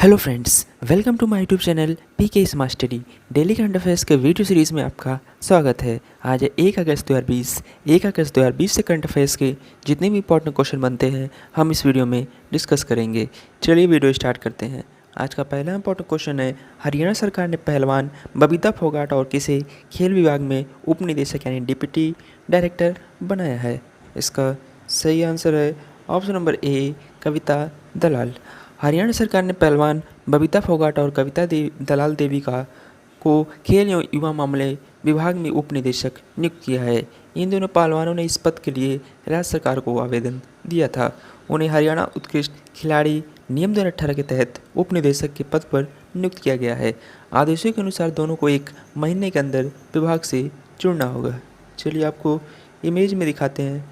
Hello friends, welcome to my YouTube channel PK smart study. Daily current affairs के video series में आपका स्वागत है। आज है 1 अगस्त 2020। 1 अगस्त 2020 से करंट अफेयर्स के जितने भी इंपॉर्टेंट क्वेश्चन बनते हैं हम इस वीडियो में डिस्कस करेंगे। चलिए वीडियो स्टार्ट करते हैं। आज का पहला इंपॉर्टेंट क्वेश्चन है, हरियाणा सरकार ने पहलवान बबीता फोगाट और किसे खेल विभाग में उप निदेशक यानी डिप्टी डायरेक्टर बनाया है। इसका सही आंसर है ऑप्शन नंबर ए, कविता दलाल। हरियाणा सरकार ने पहलवान बबीता फोगाट और कविता दलाल देवी को खेल एवं युवा मामले विभाग में उप निदेशक नियुक्त किया है। इन दोनों पहलवानों ने इस पद के लिए राज्य सरकार को आवेदन दिया था। उन्हें हरियाणा उत्कृष्ट खिलाड़ी नियम 2018 के तहत उप निदेशक के पद पर नियुक्त किया गया है। आदेशों के अनुसार दोनों को 1 महीने के अंदर विभाग से चुनना होगा। चलिए आपको इमेज में दिखाते हैं।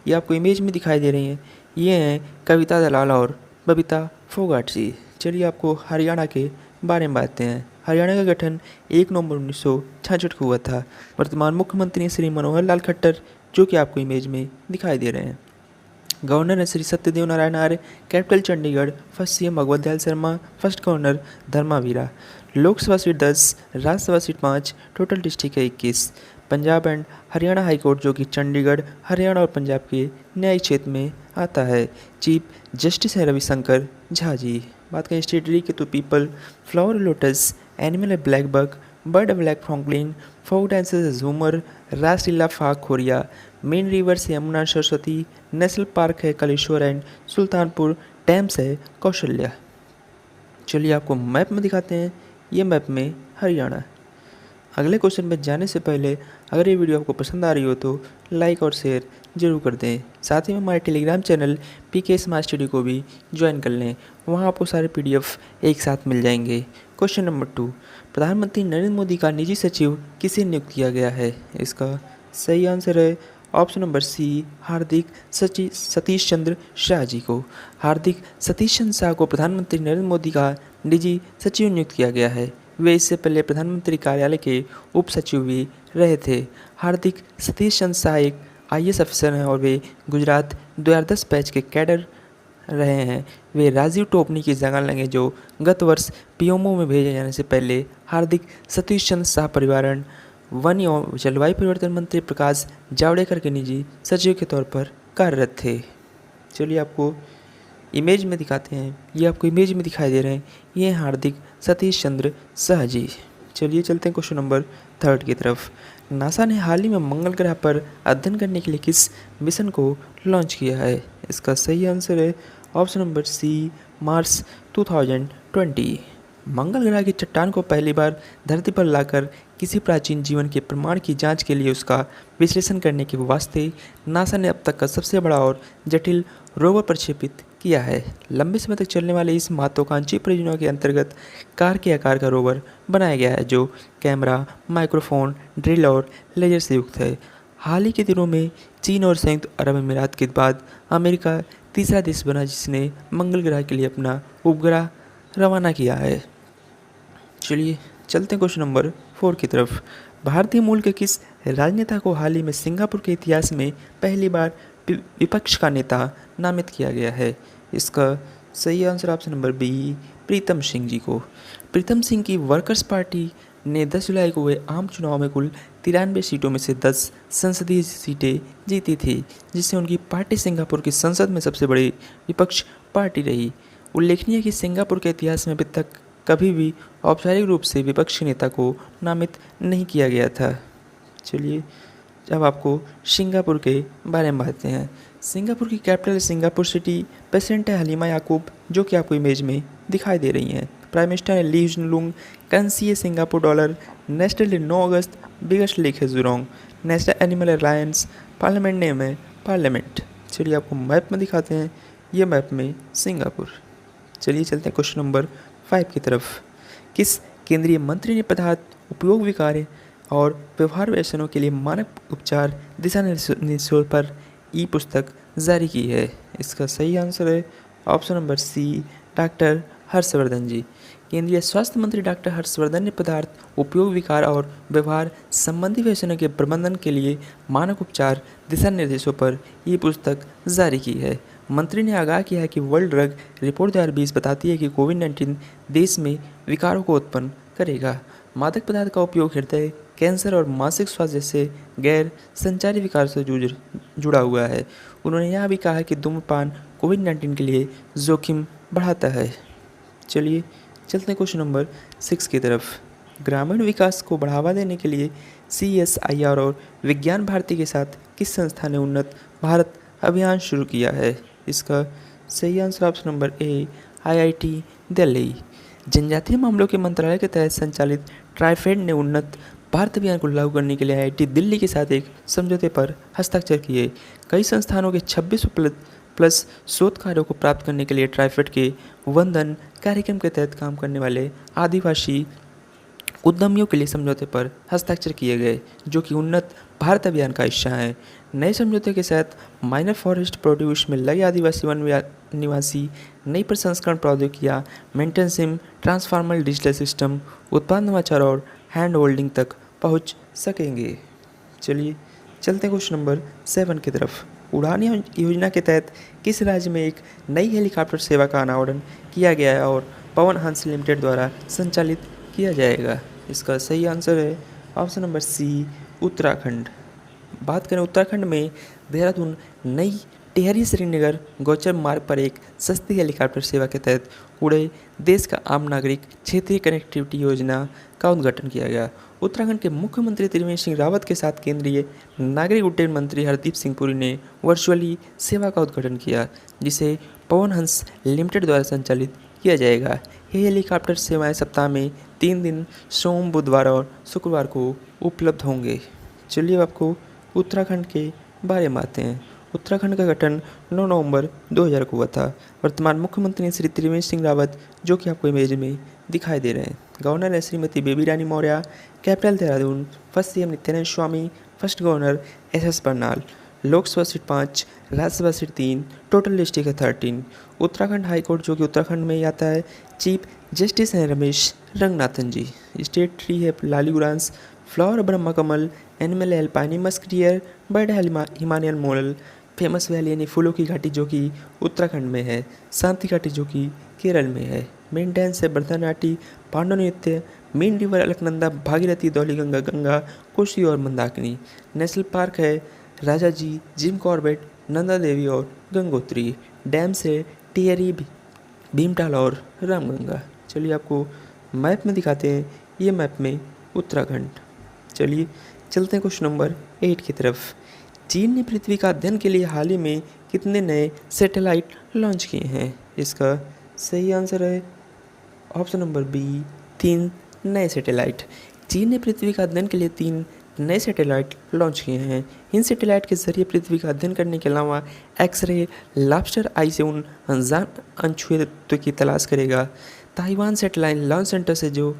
ये आपको इमेज में दिखाई दे रही हैं, ये हैं कविता दलाल और बबीता फोगाट जी। चलिए आपको हरियाणा के बारे में बताते हैं। हरियाणा का गठन 1 नवंबर 1966 को हुआ था। वर्तमान मुख्यमंत्री श्री मनोहर लाल खट्टर, जो कि आपको इमेज में दिखाई दे रहे हैं। गवर्नर है Shri Satyadev Narayan Arya. Capital Chandigarh. First CM Bhagwat Dayal Sharma. First governor Dharmavira. Lok Sabha seat 10, Rajya Sabha seat 5, total district है 21। Punjab and Haryana high court, जो कि चंडीगढ़, हरियाणा और पंजाब के न्यायिक क्षेत्र में आता है। चीफ जस्टिस है रविशंकर झा जी। बात करें स्टेटरी के तो पीपल, फ्लावर लोटस, एनिमल है black buck, bird black francolin, folk dances है झूमर, रासलीला फाक खोरिया, मेन रिवर्स है यमुना सरस्वती, नेशनल पार्क है कलेश्वर एंड सुल्तानपुर डैम्स है कौशल्या। चलिए आपको मैप में दिखाते हैं। ये मैप में हरियाणा। अगले क्वेश्चन में जाने से पहले अगर ये वीडियो आपको पसंद आ रही हो तो लाइक और शेयर जरूर कर दें। साथ ही में हमारे Telegram channel PK smart study को भी ज्वाइन कर लें। वहाँ आपको सारे पीडीएफ एक साथ मिल जाएंगे। क्वेश्चन नंबर 2, प्रधानमंत्री नरेंद्र मोदी का निजी सचिव किसे नियुक्त किया गया है। इसका सही आंसर है ऑप्शन नंबर सी, हार्दिक सतीश चंद्र शाह जी को। हार्दिक सतीश चंद्र शाह को प्रधानमंत्री नरेंद्र मोदी का निजी सचिव नियुक्त किया गया है। वे इससे पहले प्रधानमंत्री कार्यालय के उप सचिव भी रहे थे। हार्दिक सतीश चंद्र शाह एक आईएएस अफसर हैं और वे गुजरात 2010 बैच के कैडर रहे हैं। वे राजीव टोपनी की जगह लेंगे, जो गत वर्ष पीएमओ में भेजे जाने से पहले हार्दिक सतीश चंद्र शाह पर्यावरण, वन एवं जलवायु परिवर्तन मंत्री प्रकाश जावड़ेकर के निजी सचिव के तौर पर कार्यरत थे। चलिए आपको इमेज में दिखाते हैं। ये आपको इमेज में दिखाई दे रहे हैं, ये हार्दिक सतीश चंद्र शाह जी। चलिए चलते हैं क्वेश्चन नंबर 3 की तरफ। नासा ने हाल ही में मंगल ग्रह पर अध्ययन करने के लिए किस मिशन को लॉन्च किया है। इसका सही आंसर है ऑप्शन नंबर सी, मार्स 2020। मंगल ग्रह की चट्टान को पहली बार धरती पर लाकर किसी प्राचीन जीवन के प्रमाण की जांच के लिए उसका विश्लेषण करने के वास्ते नासा ने अब तक का सबसे बड़ा और जटिल रोवर प्रक्षेपित किया है। लंबे समय तक चलने वाले इस महत्वाकांक्षी परियोजना के अंतर्गत कार के आकार का रोवर बनाया गया है, जो कैमरा, माइक्रोफोन, ड्रिल और लेजर से युक्त है। हाल ही के दिनों में चीन और संयुक्त अरब अमीरात के बाद अमेरिका तीसरा देश बना जिसने मंगल ग्रह के लिए अपना उपग्रह रवाना किया है। चलिए चलते हैं क्वेश्चन नंबर 4 की तरफ। भारतीय मूल के किस राजनेता को हाल ही में सिंगापुर के इतिहास में पहली बार विपक्ष का नेता नामित किया गया है। इसका सही answer option number B, Pritam Singh ji को। प्रीतम सिंह की वर्कर्स पार्टी ने 10 जुलाई को हुए आम चुनाव में कुल 93 सीटों में से 10 संसदीय सीटें जीती थी, जिससे उनकी पार्टी सिंगापुर की संसद में सबसे बड़ी विपक्ष पार्टी रही। उल्लेखनीय है कि सिंगापुर के इतिहास में अभी तक कभी भी औपचारिक रूप से विपक्षी नेता को नामित नहीं किया गया था। चलिए अब आपको सिंगापुर के बारे में बताते हैं। सिंगापुर की कैपिटल सिंगापुर सिटी। प्रेसिडेंट है हलीमा याकूब, जो कि आपको इमेज में दिखाई दे रही हैं। प्राइम मिनिस्टर है ली हिजन लुंग। करेंसी है सिंगापुर डॉलर। नेशनल डे 9 अगस्त। बिगेस्ट लेक है जुरोंग। नेशनल एनिमल है लायंस। पार्लियामेंट नेम है पार्लियामेंट। चलिए आपको मैप में दिखाते हैं। ये मैप में सिंगापुर। चलिए चलते हैं क्वेश्चन नंबर 5 की तरफ। किस केंद्रीय मंत्री ने पदार्थ उपयोग विकार्य और व्यवहार व्यसनों के लिए मानक उपचार दिशा निर्देशों पर ई पुस्तक जारी की है। इसका सही आंसर है option number C, doctor Harshvardhan ji. केंद्रीय स्वास्थ्य मंत्री डॉक्टर हर्षवर्धन ने पदार्थ उपयोग विकार और व्यवहार संबंधी व्यसनों के प्रबंधन के लिए मानक उपचार दिशा निर्देशों पर ई पुस्तक जारी की है। मंत्री ने आगाह किया है कि वर्ल्ड ड्रग रिपोर्ट 2020 बताती है कि कोविड-19 देश में विकारों को उत्पन्न करेगा। मादक पदार्थ का उपयोग हृदय, कैंसर और मानसिक स्वास्थ्य जैसे गैर संचारी विकार से जुड़ा हुआ है। उन्होंने यह भी कहा कि धूम्रपान कोविड-19 के लिए जोखिम बढ़ाता है। चलिए चलते हैं क्वेश्चन नंबर 6 की तरफ। ग्रामीण विकास को बढ़ावा देने के लिए CSIR और विज्ञान भारती के साथ किस संस्था ने उन्नत भारत अभियान शुरू किया है? इसका सही answer option number A IIT Delhi. जनजातीय मामलों के मंत्रालय के तहत संचालित ट्राइफेड ने उन्नत भारत अभियान को लागू करने के लिए IIT दिल्ली के साथ एक समझौते पर हस्ताक्षर किए। कई संस्थानों के 26 प्लस शोध कार्यों को प्राप्त करने के लिए ट्राइफेड के वंदन कार्यक्रम के तहत काम करने वाले आदिवासी उद्यमियों के लिए समझौते पर हस्ताक्षर किए गए, जो कि उन्नत भारत अभियान का हिस्सा है। नए समझौते के साथ माइनर फॉरेस्ट प्रोड्यूस में लगे आदिवासी वन निवासी नई प्रसंस्करण प्रौद्योगिकियाँ, मेंटेनेंस, ट्रांसफार्मर, डिजिटल सिस्टम, उत्पाद नवाचार और हैंड होल्डिंग तक पहुँच सकेंगे। चलिए चलते हैं क्वेश्चन नंबर 7 की तरफ। उड़ान योजना के तहत किस राज्य में एक नई हेलीकॉप्टर सेवा का अनावरण किया गया है और पवन हंस लिमिटेड द्वारा संचालित किया जाएगा? इसका सही आंसर है ऑप्शन नंबर सी उत्तराखंड। बात करें उत्तराखंड में देहरादून नई टिहरी श्रीनगर गोचर मार्ग पर एक सस्ती हेलीकॉप्टर सेवा के तहत उड़े देश का आम नागरिक क्षेत्रीय कनेक्टिविटी योजना का उद्घाटन किया गया। उत्तराखंड के मुख्यमंत्री त्रिवेंद्र सिंह रावत के साथ केंद्रीय नागरिक उड्डयन मंत्री हरदीप सिंह पुरी ने वर्चुअली सेवा का उद्घाटन किया, जिसे पवन हंस लिमिटेड द्वारा संचालित किया जाएगा। ये हेलीकॉप्टर सेवाएं सप्ताह में 3 दिन सोम, बुधवार और शुक्रवार को उपलब्ध होंगे। चलिए अब आपको उत्तराखंड के बारे में आते हैं। उत्तराखंड का गठन 9 नवंबर 2000 को हुआ था। वर्तमान मुख्यमंत्री श्री त्रिवेंद्र सिंह रावत, जो कि आपको इमेज में दिखाई दे रहे हैं। गवर्नर है Shrimati Baby Rani Maurya. Capital Dehradun. First CM Nityanand Swami. First governor SS Barnala. Lok Sabha seat 5, Rajya Sabha seat 3, total district है 13। उत्तराखंड हाई कोर्ट, जो कि उत्तराखंड में ही आता है, चीफ जस्टिस हैं रमेश रंगनाथन जी। स्टेट ट्री है लालीगुरांस। फ्लावर ब्रह्मा कमल। एनिमल है एल्पाइनी मस्क डियर। बर्ड है हिमालयन मोरल। फेमस वैली यानी फूलों की घाटी, जो कि उत्तराखंड में है। शांति घाटी, जो कि केरल में है। मेन डांस है भरतनाट्यम। पांडव नृत्य। मेन रिवर अलकनंदा, भागीरथी, धौलीगंगा, गंगा, कोसी और मंदाकिनी। नेशनल पार्क है राजा जी, जिम कॉर्बेट, नंदा देवी और गंगोत्री। डैम से टिहरी, भीमताल और रामगंगा। चलिए आपको मैप में दिखाते हैं। ये मैप में उत्तराखंड। चलिए चलते हैं क्वेश्चन नंबर 8 की तरफ। चीन ने पृथ्वी का अध्ययन के लिए हाल ही में कितने नए सैटेलाइट लॉन्च किए हैं? इसका सही आंसर है ऑप्शन नंबर बी 3 नए सैटेलाइट। चीन ने पृथ्वी का अध्ययन के लिए 3 नए सैटेलाइट लॉन्च किए हैं। इन सैटेलाइट के जरिए पृथ्वी का अध्ययन करने के अलावा एक्सरे, लॉबस्टर आई से उन अनजान अनछुए तत्वों की तलाश करेगा। ताइवान सैटेलाइट लॉन्च सेंटर से जो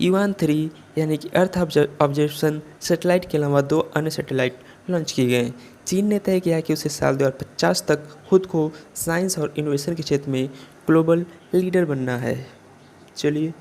Yuan-3 यानी कि अर्थ ऑब्जर्वेशन सैटेलाइट के अलावा 2 अन्य सैटेलाइट लॉन्च किए गए। चीन ने तय किया कि उसे साल 2050 तक खुद को साइंस और इनोवेशन के क्षेत्र में ग्लोबल लीडर बनना है। चलिए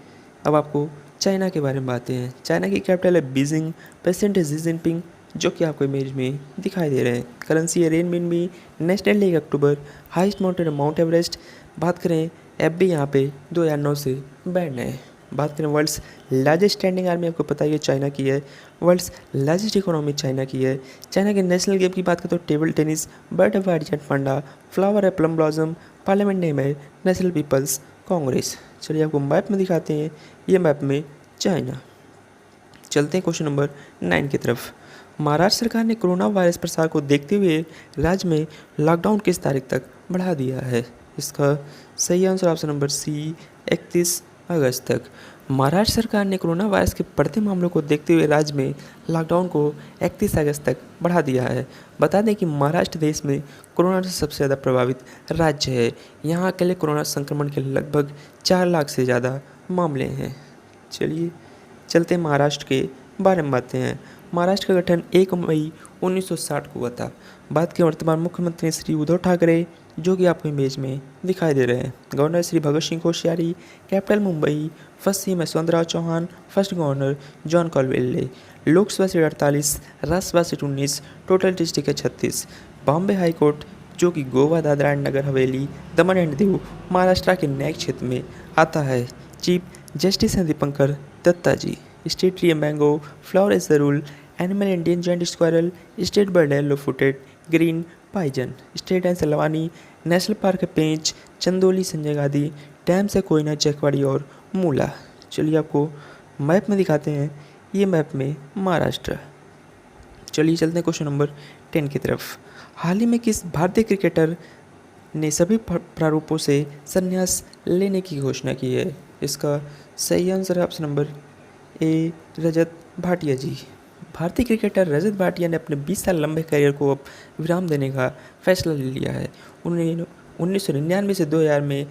अब आपको चाइना के बारे में बातें हैं। चाइना की कैपिटल है बीजिंग। प्रेसिडेंट है शी जिनपिंग, जो कि आपको इमेज में दिखाई दे रहे हैं। करेंसी है रेनमिनबी। नेशनल डे अक्टूबर। Highest mountain mount Everest. बात करें FB यहाँ पे 2009 से बैंड है। बात करें वर्ल्ड्स लार्जेस्ट स्टैंडिंग आर्मी, आपको पता ही है चाइना की है। वर्ल्ड्स लार्जेस्ट इकोनॉमी चाइना की है। चाइना के नेशनल गेम की बात करें तो टेबल टेनिस। बर्ड है वाइट जेट पांडा। फ्लावर है प्लम ब्लॉसम। पार्लियामेंट नेम है नेशनल पीपल्स कांग्रेस। चलिए आपको मैप में दिखाते हैं। ये मैप में चाइना। चलते हैं क्वेश्चन नंबर 9 की तरफ। महाराष्ट्र सरकार ने कोरोना वायरस प्रसार को देखते हुए राज्य में लॉकडाउन किस तारीख तक बढ़ा दिया है? इसका सही आंसर ऑप्शन नंबर सी 31 अगस्त तक। महाराष्ट्र सरकार ने कोरोना वायरस के बढ़ते मामलों को देखते हुए राज्य में लॉकडाउन को 31 अगस्त तक बढ़ा दिया है। बता दें कि महाराष्ट्र देश में कोरोना से सबसे ज़्यादा प्रभावित राज्य है। यहाँ अकेले कोरोना संक्रमण के लगभग 4 लाख से ज़्यादा मामले हैं। चलिए चलते महाराष्ट्र के बारे में बातें हैं। महाराष्ट्र का गठन 1 मई 1960 को हुआ था। बात की वर्तमान मुख्यमंत्री श्री उद्धव ठाकरे, जो कि आपको इमेज में दिखाई दे रहे हैं। Governor Shri Bhagat Singh Koshyari. Capital Mumbai. First CM Yashwantrao Chavan. First governor John Colville. Lok Sabha seat 48, Rajya Sabha seat 19, total district है 36। बॉम्बे हाई कोर्ट, जो कि Goa, Dadra and Nagar Haveli, Daman and Diu, Maharashtra के न्यायिक क्षेत्र में आता है। चीफ जस्टिस हैं Dipankar Datta ji. State tree mango, flower is the रूल, animal Indian giant squirrel, state bird yellow footed green pigeon, state and सलवानी, नेशनल पार्क है पेंच, चंदोली, संजय गांधी, डैम्स है कोयना, चकवाड़ी और मूला। चलिए आपको मैप में दिखाते हैं, ये मैप में महाराष्ट्र। चलिए चलते हैं क्वेश्चन नंबर 10 की तरफ। हाल ही में किस भारतीय क्रिकेटर ने सभी प्रारूपों से संन्यास लेने की घोषणा की है? इसका सही आंसर है ऑप्शन नंबर ए, रजत भाटिया जी। भारतीय क्रिकेटर रजत भाटिया ने अपने 20 साल लंबे करियर को अब विराम देने का फैसला ले लिया है। उन्होंने 1999 से 2000 में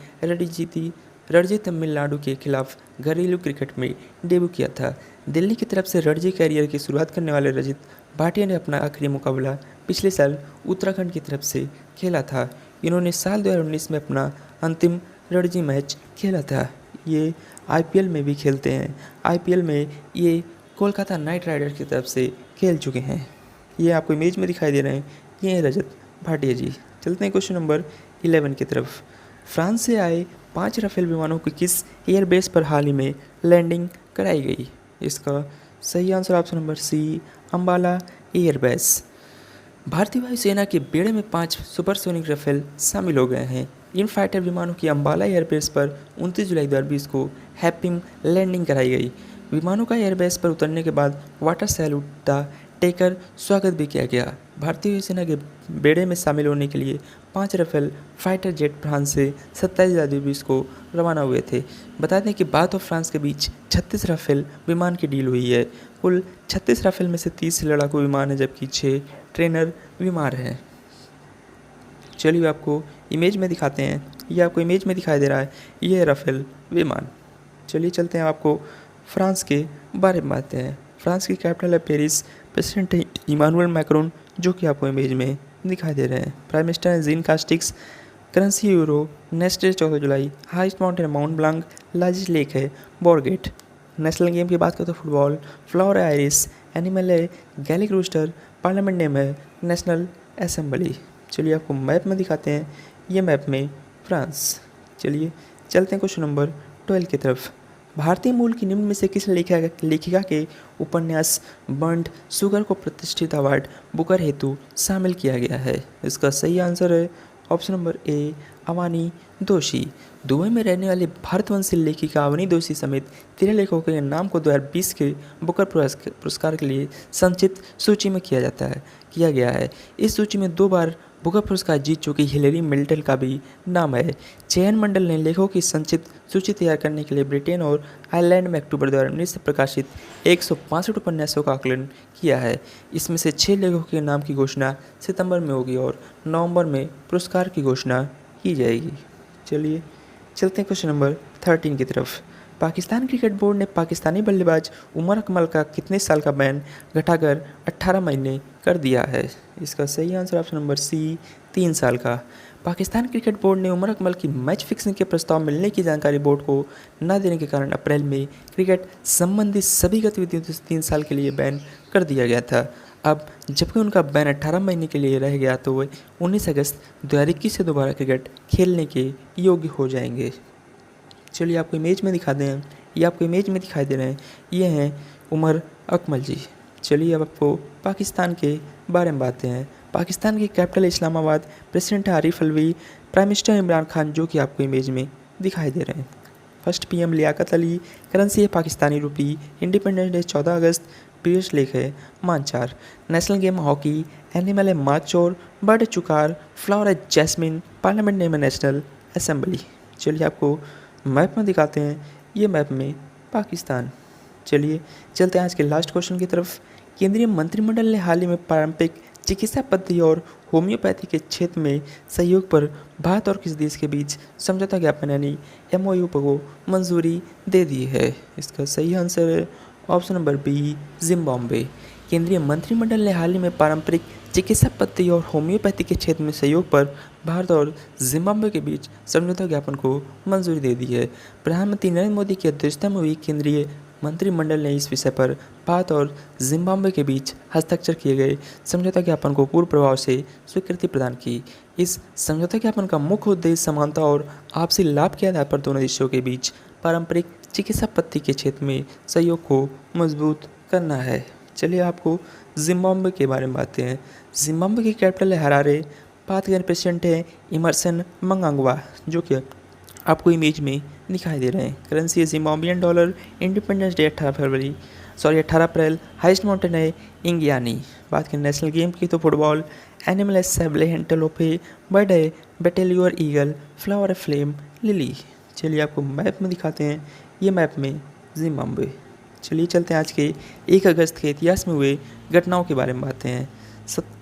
रणजी तमिलनाडु के खिलाफ घरेलू क्रिकेट में डेब्यू किया था। दिल्ली की तरफ से रणजी करियर की शुरुआत करने वाले रजत भाटिया ने अपना आखिरी मुकाबला पिछले साल उत्तराखंड की तरफ से खेला था। इन्होंने साल 2019 में अपना अंतिम रणजी मैच खेला था। ये आईपीएल में भी खेलते हैं। आईपीएल में ये कोलकाता नाइट राइडर की तरफ से खेल चुके हैं। ये आपको इमेज में दिखाई दे रहे हैं, ये हैं रजत भाटिया जी। चलते हैं क्वेश्चन नंबर 11 की तरफ। फ्रांस से आए 5 राफेल विमानों की किस एयरबेस पर हाल ही में लैंडिंग कराई गई? इसका सही answer option number C, Ambala airbase. भारतीय वायुसेना के बेड़े में 5 सुपरसोनिक राफेल शामिल हो गए हैं। इन फाइटर विमानों की अंबाला एयरबेस पर 29 जुलाई 2020 को हैप्पी लैंडिंग कराई गई। विमानों का एयरबेस पर उतरने के बाद वाटर सैल्यूट देकर स्वागत भी किया गया। भारतीय वायुसेना के बेड़े में शामिल होने के लिए 5 राफेल फाइटर जेट फ्रांस से 27 जुलाई 2020 को रवाना हुए थे। बता दें कि भारत और फ्रांस के बीच 36 राफेल विमान की डील हुई है। कुल 36 राफेल में से 30 लड़ाकू विमान है, जबकि 6 ट्रेनर विमान हैं। चलिए आपको इमेज में दिखाते हैं, ये आपको इमेज में दिखाई दे रहा है, ये है राफेल विमान। चलिए चलते हैं, आपको फ्रांस के बारे में बातें हैं। फ्रांस की कैपिटल है पेरिस। प्रेसिडेंट है इमानुएल मैक्रोन, जो कि आपको इमेज में दिखाई दे रहे हैं। प्राइम मिनिस्टर है Jean Castex. Currency euro. Next day 14 जुलाई। Highest mountain Mont Blanc. Largest lake है बोरगेट। नेशनल गेम की बात करें तो फुटबॉल। फ्लावर है आयरिस। एनिमल है गैलिक रूस्टर। पार्लियामेंट नेम है नेशनल असेंबली। चलिए आपको मैप में दिखाते हैं, ये मैप में फ्रांस। चलिए चलते हैं क्वेश्चन नंबर 12 की तरफ। भारतीय मूल की निम्न में से किस लेखिका के उपन्यास बर्न्ड शुगर को प्रतिष्ठित अवार्ड बुकर हेतु शामिल किया गया है? इसका सही आंसर है ऑप्शन नंबर ए, अवानी दोषी। दुबई में रहने वाली भारतवंशी लेखिका अवनी दोषी समेत 13 लेखकों के नाम को 2020 के बुकर पुरस्कार के लिए संचित सूची में किया गया है। इस सूची में 2 बार बुकर पुरस्कार जीत चुकी हिलेरी मिल्टन का भी नाम है। चयन मंडल ने लेखकों की संचित सूची तैयार करने के लिए ब्रिटेन और आयरलैंड में अक्टूबर 2019 से प्रकाशित 165 उपन्यासों का आकलन किया है। इसमें से 6 लेखकों के नाम की घोषणा सितंबर में होगी और नवंबर में पुरस्कार की घोषणा की जाएगी। चलिए चलते हैं क्वेश्चन नंबर 13 की तरफ। पाकिस्तान क्रिकेट बोर्ड ने पाकिस्तानी बल्लेबाज उमर अकमल का कितने साल का बैन घटाकर 18 महीने कर दिया है? इसका सही आंसर ऑप्शन नंबर सी, 3 साल का। पाकिस्तान क्रिकेट बोर्ड ने उमर अकमल की मैच फिक्सिंग के प्रस्ताव मिलने की जानकारी बोर्ड को न देने के कारण अप्रैल में क्रिकेट संबंधी सभी गतिविधियों से 3 साल के लिए बैन कर दिया गया था। अब जबकि उनका बैन 18 महीने के लिए रह गया, तो वे 19 अगस्त 2021 से दोबारा क्रिकेट खेलने के योग्य हो जाएंगे। चलिए आपको इमेज में दिखा दें, ये आपको इमेज में दिखाई दे रहे हैं, ये हैं उमर अकमल जी। चलिए अब आपको पाकिस्तान के बारे में बातें हैं। पाकिस्तान की कैपिटल इस्लामाबाद। प्रेसिडेंट है आरिफ अलवी। प्राइम मिनिस्टर इमरान खान, जो कि आपको इमेज में दिखाई दे रहे हैं। First PM Liaquat Ali. Currency है पाकिस्तानी रुपी। इंडिपेंडेंस डे 14 अगस्त। प्रियश लेक है Manchar. National game hockey. Animal है माचोर। बर्ड है चुकार। फ्लावर है जैस्मिन। पार्लियामेंट नेम है नेशनल असेंबली। चलिए आपको मैप में दिखाते हैं, ये मैप में पाकिस्तान। चलिए चलते हैं आज के लास्ट क्वेश्चन की तरफ। केंद्रीय मंत्रिमंडल ने हाल ही में पारंपरिक चिकित्सा पद्धति और होम्योपैथी के क्षेत्र में सहयोग पर भारत और किस देश के बीच समझौता ज्ञापन यानी MOU को मंजूरी दे दी है? इसका सही आंसर है ऑप्शन नंबर बी, जिम्बाब्वे। केंद्रीय मंत्रिमंडल ने हाल ही में पारंपरिक चिकित्सा पद्धति और होम्योपैथी के क्षेत्र में सहयोग पर भारत और जिम्बाब्वे के बीच समझौता ज्ञापन को मंजूरी दे दी है। प्रधानमंत्री नरेंद्र मोदी की अध्यक्षता में हुई केंद्रीय मंत्रिमंडल ने इस विषय पर भारत और जिम्बाब्वे के बीच हस्ताक्षर किए गए समझौता ज्ञापन को पूर्ण प्रभाव से स्वीकृति प्रदान की। इस समझौता ज्ञापन का मुख्य उद्देश्य समानता और आपसी लाभ के आधार पर दोनों देशों के बीच पारंपरिक चिकित्सा पद्धति के क्षेत्र में सहयोग को मजबूत करना है। चलिए आपको जिम्बाब्वे के बारे में बात हैं। जिम्बाब्वे की कैपिटल है हरारे। बात करें प्रेसिडेंट है इमरसन मंगांगवा, जो कि आपको इमेज में दिखाई दे रहे हैं। करेंसी है जिम्बाब्वियन डॉलर। इंडिपेंडेंस डे 18 अप्रैल। हाइस्ट माउंटेन है इंगियानी। बात करें नेशनल गेम की तो फुटबॉल। एनिमल है सैबले एंटेलोपे। बर्ड है बेटेलियर ईगल। फ्लावर है फ्लेम लिली। चलिए आपको मैप में दिखाते हैं, ये मैप में जिम्बाब्वे। चलिए चलते हैं आज के 1 अगस्त के इतिहास में हुए घटनाओं के बारे में बातें हैं।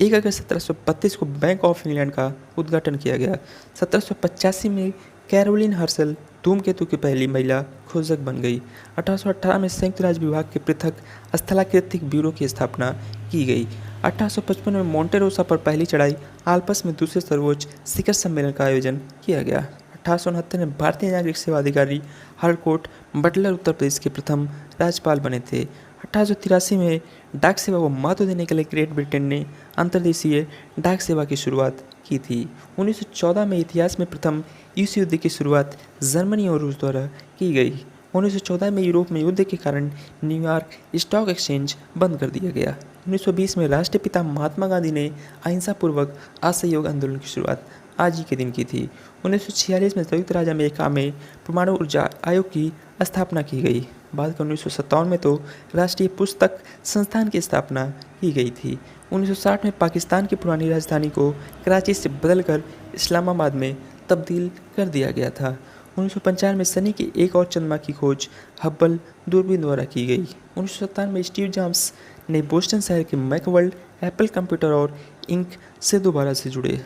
1 अगस्त 1732 को बैंक ऑफ इंग्लैंड का उद्घाटन किया गया। 1785 में कैरोलिन हर्सल धूमकेतु की पहली महिला खोजक बन गई। 1818 में संयुक्त राज्य विभाग के पृथक स्थलाकृतिक ब्यूरो की स्थापना की गई। 1855 में मोंटे रोसा पर पहली चढ़ाई आल्प्स में दूसरे सर्वोच्च शिखर सम्मेलन का आयोजन किया गया। 1869 में भारतीय नागरिक सेवा अधिकारी हरकोट बटलर उत्तर प्रदेश के प्रथम राज्यपाल बने थे। 1883 में डाक सेवा को महत्व देने के लिए ग्रेट ब्रिटेन ने अंतर्देशीय डाक सेवा की शुरुआत की थी। 1914 में इतिहास में प्रथम विश्व युद्ध की शुरुआत जर्मनी और रूस द्वारा की गई। 1914 में यूरोप में युद्ध के कारण न्यूयॉर्क स्टॉक एक्सचेंज बंद कर दिया गया। 1920 में राष्ट्रपिता महात्मा गांधी ने अहिंसापूर्वक असहयोग आंदोलन की शुरुआत आज ही के दिन की थी। 1946 में संयुक्त राज्य अमेरिका में परमाणु ऊर्जा आयोग की स्थापना की गई। बाद के 1957 में तो राष्ट्रीय पुस्तक संस्थान की स्थापना की गई थी। 1960 में पाकिस्तान की पुरानी राजधानी को कराची से बदलकर इस्लामाबाद में तब्दील कर दिया गया था। 1995 में शनि के एक और चंद्रमा की खोज हब्बल दूरबीन द्वारा की गई। 1997 में स्टीव जॉब्स ने बोस्टन शहर के मैकवर्ल्ड एप्पल कंप्यूटर और इंक से दोबारा से जुड़े।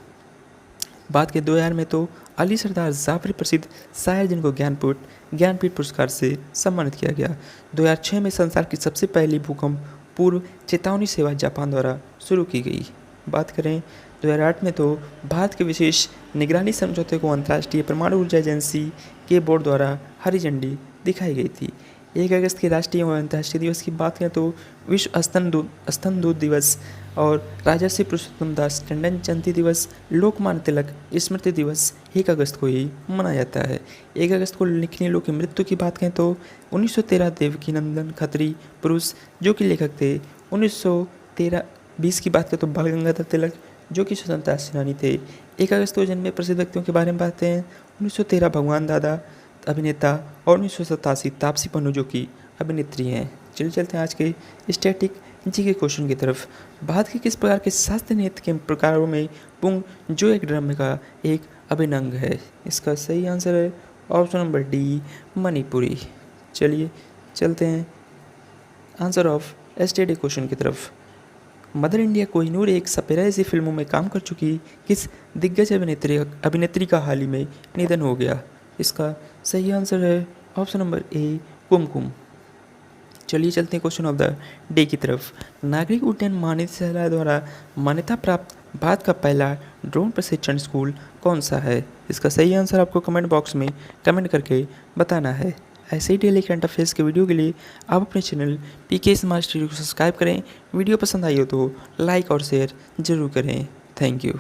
बाद के 2000 में तो अली सरदार जाफरी प्रसिद्ध शायर जिनको ज्ञानपीठ पुरस्कार से सम्मानित किया गया। 2006 में संसार की सबसे पहली भूकंप पूर्व चेतावनी सेवा जापान द्वारा शुरू की गई। बात करें 2008 में तो भारत के विशेष निगरानी समझौते को अंतर्राष्ट्रीय परमाणु ऊर्जा एजेंसी के बोर्ड द्वारा हरी झंडी दिखाई गई थी। 1 अगस्त के राष्ट्रीय और अंतर्राष्ट्रीय दिवस की बात करें तो विश्व स्तन दूध दिवस और राजर्षि पुरुषोत्तम दास टंडन जयंती दिवस, लोकमान्य तिलक स्मृति दिवस 1 अगस्त को ही मनाया जाता है। 1 अगस्त को लिखने लोगों की मृत्यु की बात करें तो 1913 देवकी नंदन खत्री पुरुष जो कि लेखक थे। 1920 की बात करें तो बाल गंगाधर तिलक जो कि स्वतंत्रता सेनानी थे। 1 अगस्त को जन्मे प्रसिद्ध व्यक्तियों के बारे में बात हैं। 1913 भगवान दादा अभिनेता और 1987 तापसी पन्नू जो कि अभिनेत्री हैं। चलिए चलते हैं आज के स्टैटिक जी के क्वेश्चन की तरफ। भारत के किस प्रकार के शास्त्रीय नृत्य के प्रकारों में पुंग जो एक ड्रम का एक अभिन्न अंग है? इसका सही आंसर है ऑप्शन नंबर डी, मणिपुरी। चलिए चलते हैं आंसर ऑफ एसटीडी क्वेश्चन की तरफ। मदर इंडिया कोहिनूर एक सपेरा ऐसी फिल्मों में काम कर चुकी किस दिग्गज अभिनेत्री का हाल ही में निधन हो गया? इसका सही आंसर है ऑप्शन नंबर ए, कुमकुम। चलिए चलते हैं क्वेश्चन ऑफ द डे की तरफ। नागरिक उड्डयन महानिदेशालय द्वारा मान्यता प्राप्त भारत का पहला ड्रोन प्रशिक्षण स्कूल कौन सा है? इसका सही आंसर आपको कमेंट बॉक्स में कमेंट करके बताना है। ऐसे ही डेली करंट अफेयर्स के वीडियो के लिए आप अपने चैनल पीके स्मार्ट स्टडी को सब्सक्राइब करें। वीडियो पसंद आई हो तो लाइक और शेयर जरूर करें। Thank you.